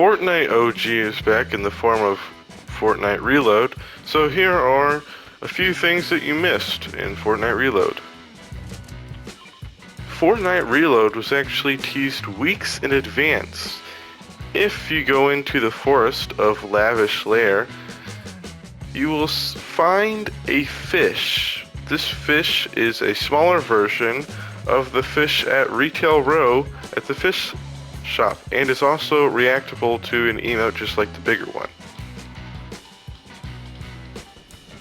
Fortnite OG is back in the form of Fortnite Reload, so here are a few things that you missed in Fortnite Reload. Fortnite Reload was actually teased weeks in advance. If you go into the Forest of Lavish Lair, you will find a fish. This fish is a smaller version of the fish at Retail Row at the fish shop, and is also reactable to an emote just like the bigger one.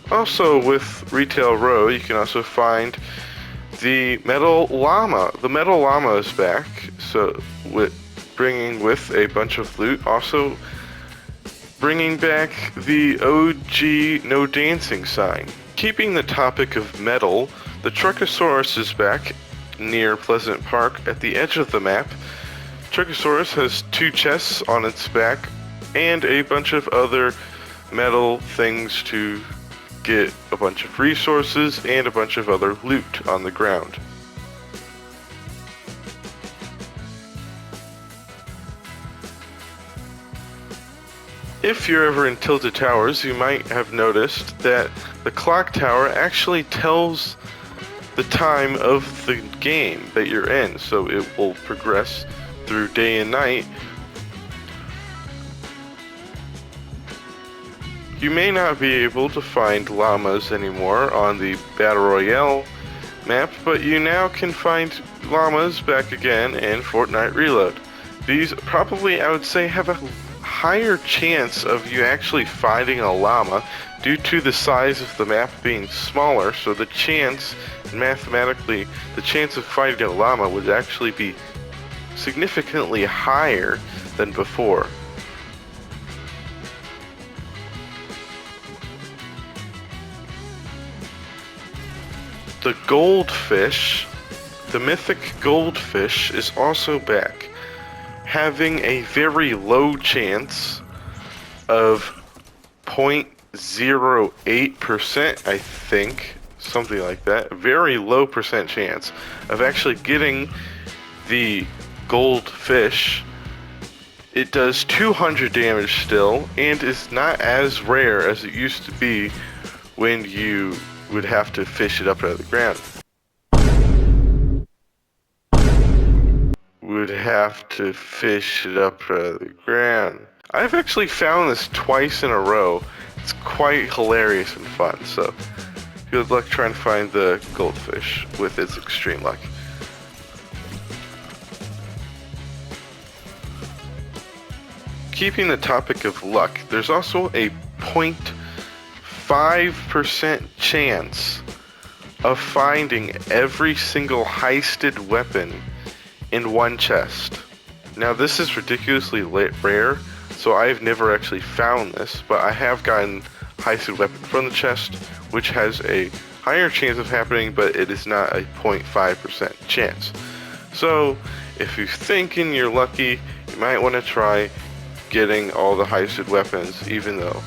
Also with Retail Row, you can also find the metal llama. The metal llama is back, so bringing with a bunch of loot. Also bringing back the OG no dancing sign. Keeping the topic of metal, the Truckosaurus is back near Pleasant Park at the edge of the map. Truckosaurus has 2 chests on its back and a bunch of other metal things to get a bunch of resources and a bunch of other loot on the ground. If you're ever in Tilted Towers, you might have noticed that the clock tower actually tells the time of the game that you're in, so it will progress through day and night. You may not be able to find llamas anymore on the Battle Royale map, but you now can find llamas back again in Fortnite Reload. These probably, I would say, have a higher chance of you actually finding a llama due to the size of the map being smaller, so the chance, mathematically, the chance of finding a llama would actually be significantly higher than before. The goldfish, the mythic goldfish, is also back, having a very low chance of 0.08%, I think, something like that. Very low percent chance of actually getting the goldfish. It does 200 damage still, and is not as rare as it used to be when you would have to fish it up out of the ground. I've actually found this twice in a row. It's quite hilarious and fun, so good luck trying to find the goldfish with its extreme luck. Keeping the topic of luck, there's also a 0.5% chance of finding every single heisted weapon in one chest. Now this is ridiculously rare, so I've never actually found this, but I have gotten heisted weapon from the chest, which has a higher chance of happening, but it is not a 0.5% chance. So if you're thinking you're lucky, you might want to try getting all the heisted weapons, even though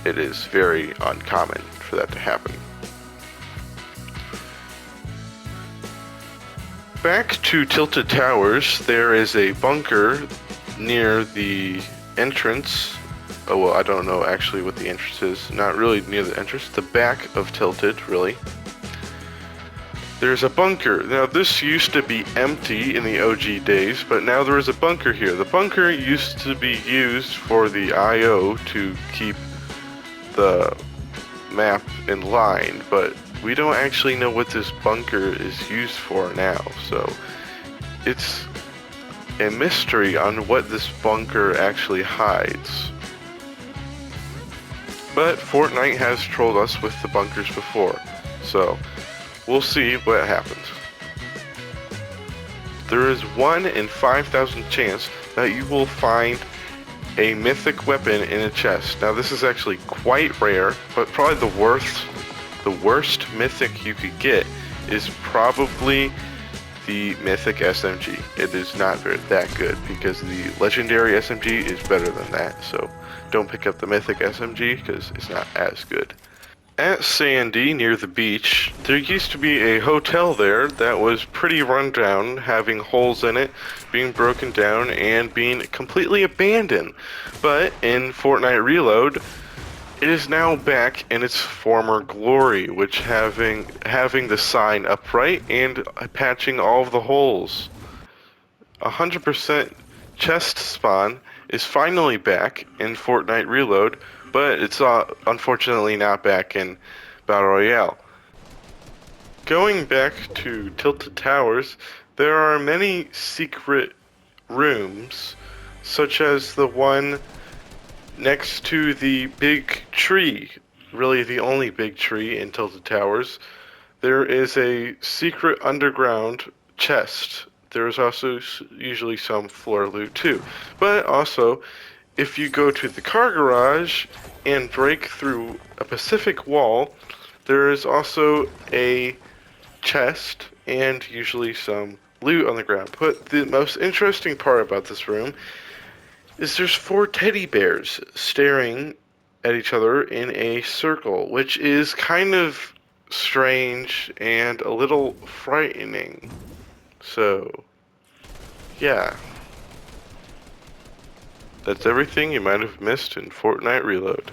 it is very uncommon for that to happen. Back to Tilted Towers, there is a bunker near the entrance. Oh, well, I don't know actually what the entrance is. Not really near the entrance, the back of Tilted, really. There's a bunker. Now, this used to be empty in the OG days, but now there is a bunker here. The bunker used to be used for the IO to keep the map in line, but we don't actually know what this bunker is used for now, so it's a mystery on what this bunker actually hides. But Fortnite has trolled us with the bunkers before, so we'll see what happens. There is 1 in 5,000 chance that you will find a mythic weapon in a chest. Now this is actually quite rare, but probably the worst mythic you could get is probably the mythic SMG. It is not that good, because the legendary SMG is better than that, so don't pick up the mythic SMG because it's not as good. At Sandy, near the beach, there used to be a hotel there that was pretty run down, having holes in it, being broken down, and being completely abandoned. But in Fortnite Reload, it is now back in its former glory, which having the sign upright and patching all of the holes. 100% chest spawn is finally back in Fortnite Reload, but it's unfortunately not back in Battle Royale. Going back to Tilted Towers, there are many secret rooms, such as the one next to the big tree, really the only big tree in Tilted Towers. There is a secret underground chest. There is also usually some floor loot too. But also, if you go to the car garage and break through a Pacific wall, there is also a chest and usually some loot on the ground. But the most interesting part about this room is there's 4 teddy bears staring at each other in a circle, which is kind of strange and a little frightening. So, yeah. That's everything you might have missed in Fortnite Reload.